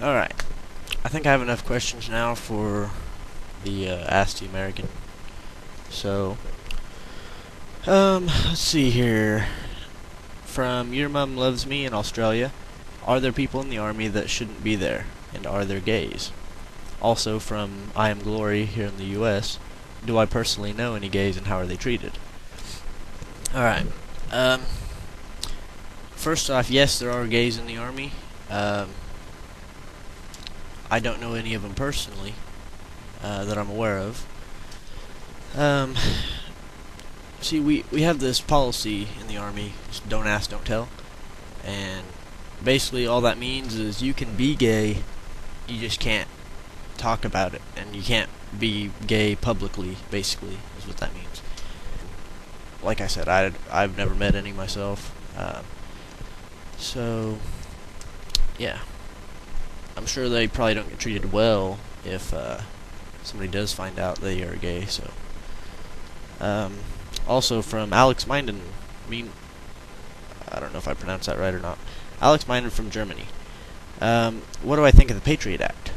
Alright, I think I have enough questions now for the Ask the American. So, let's see here. From UrMumLovesMe in Australia, are there people in the army that shouldn't be there, and are there gays? Also from iamglory here in the US, do I personally know any gays and how are they treated? Alright, first off, yes, there are gays in the army. I don't know any of them personally that I'm aware of. See, we have this policy in the army, just don't ask, don't tell. And basically all that means is you can be gay, you just can't talk about it. And you can't be gay publicly, basically, is what that means. Like I said, I've never met any myself. So, yeah. I'm sure they probably don't get treated well if somebody does find out they are gay, so... also from AlexMinden, I don't know if I pronounced that right or not. AlexMinden from Germany. What do I think of the Patriot Act?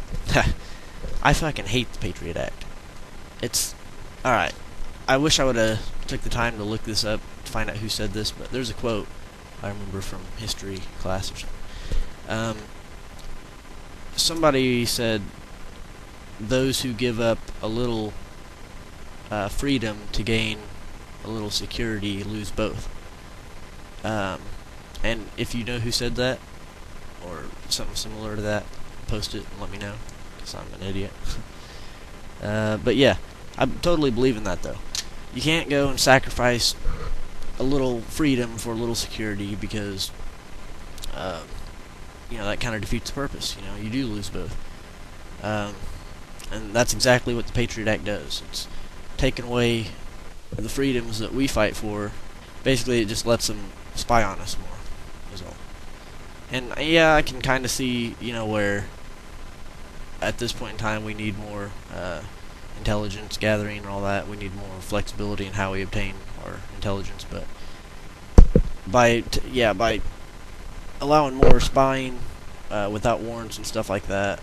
I fucking hate the Patriot Act. It's... Alright. I wish I would have took the time to look this up to find out who said this, but there's a quote I remember from history class or something. Somebody said, those who give up a little freedom to gain a little security lose both. And if you know who said that, or something similar to that, post it and let me know, because I'm an idiot. But yeah, I totally believe in that, though. You can't go and sacrifice a little freedom for a little security, because you know, that kind of defeats the purpose. You know, you do lose both. And that's exactly what the Patriot Act does. It's taking away the freedoms that we fight for. Basically, it just lets them spy on us more, is all. And yeah, I can kind of see, you know, where at this point in time we need more intelligence gathering and all that. We need more flexibility in how we obtain our intelligence. But by allowing more spying without warrants and stuff like that,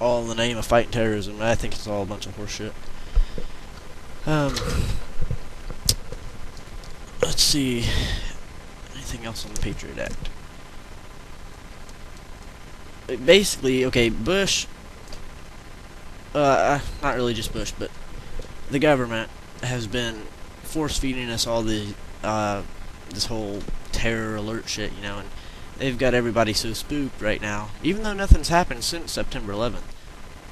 all in the name of fighting terrorism, I think it's all a bunch of horseshit. Let's see. Anything else on the Patriot Act? Basically, okay, Bush, not really just Bush, but the government has been force-feeding us all the, this whole terror alert shit, you know, and they've got everybody so spooked right now, even though nothing's happened since September 11th.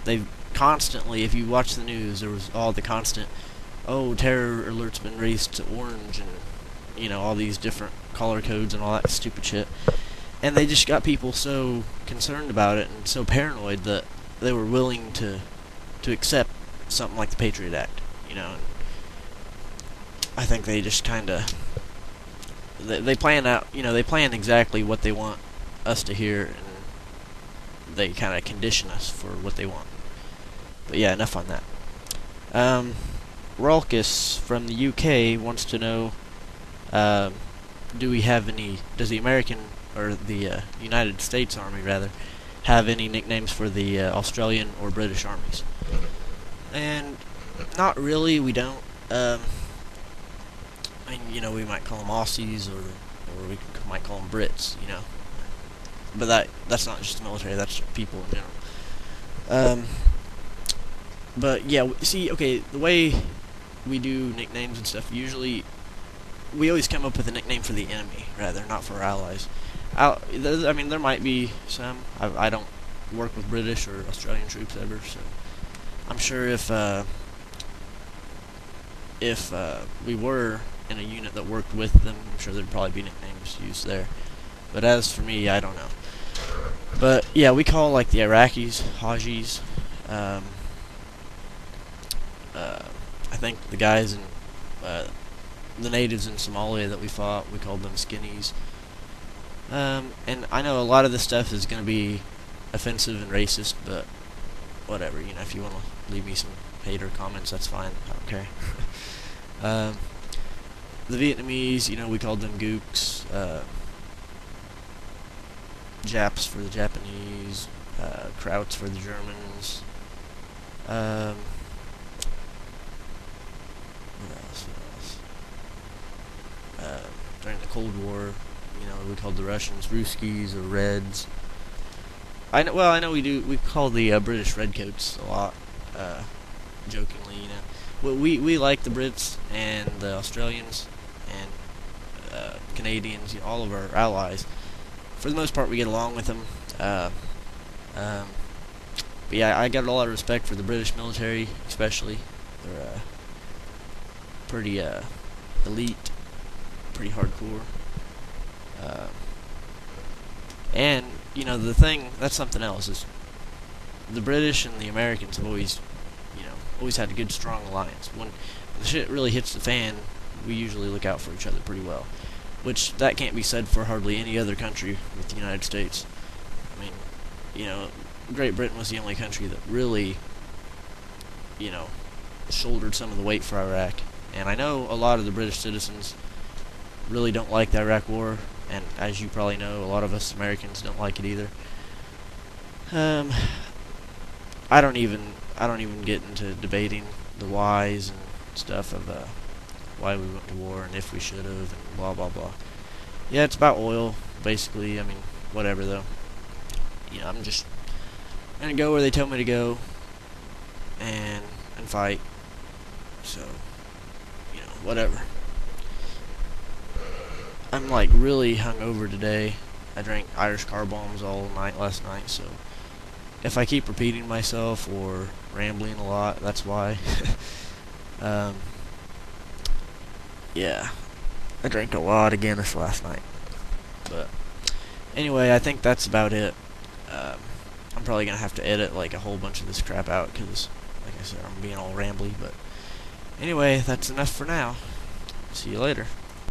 They've constantly, if you watch the news, there was all the constant, oh, terror alert's been raised to orange, and, you know, all these different color codes and all that stupid shit. And they just got people so concerned about it and so paranoid that they were willing to accept something like the Patriot Act, you know. And I think they just kind of... They plan out, you know, they plan exactly what they want us to hear, and they kind of condition us for what they want. But yeah, enough on that. Ralcus from the UK wants to know, does the American, or the United States Army, rather, have any nicknames for the Australian or British armies? And not really, we don't. I mean, you know, we might call them Aussies, or we might call them Brits, you know. But that's not just the military, that's people in general. But yeah, see, okay, the way we do nicknames and stuff, usually we always come up with a nickname for the enemy, rather, not for our allies. I mean, there might be some. I don't work with British or Australian troops ever, so I'm sure if we were in a unit that worked with them, I'm sure there'd probably be nicknames used there. But as for me, I don't know. But yeah, we call like the Iraqis Hajis. I think the guys in the natives in Somalia that we fought, we called them skinnies. And I know a lot of this stuff is going to be offensive and racist, but whatever, you know, if you want to leave me some hater comments, that's fine, I don't care. The Vietnamese, you know, we called them gooks. Japs for the Japanese, Krauts for the Germans. What else? During the Cold War, we called the Russians Ruskies or Reds. I know we call the British Redcoats a lot, jokingly, Well, we like the Brits and the Australians and Canadians, all of our allies. For the most part, we get along with them. But yeah, I got a lot of respect for the British military, especially. They're pretty elite, pretty hardcore. And the thing, that's something else, is the British and the Americans have always had a good, strong alliance. When the shit really hits the fan, we usually look out for each other pretty well. Which, that can't be said for hardly any other country with the United States. I mean, Great Britain was the only country that really, shouldered some of the weight for Iraq. And I know a lot of the British citizens really don't like the Iraq War, and as you probably know, a lot of us Americans don't like it either. I don't even get into debating the whys and stuff of why we went to war and if we should have and blah blah blah. Yeah, it's about oil basically. I mean, whatever though. I'm just gonna go where they tell me to go and fight. So, whatever. I'm like really hungover today. I drank Irish car bombs all night last night, so if I keep repeating myself or rambling a lot, that's why. Yeah, I drank a lot of Guinness last night. But anyway, I think that's about it. I'm probably gonna have to edit like a whole bunch of this crap out because, like I said, I'm being all rambly. But anyway, that's enough for now. See you later.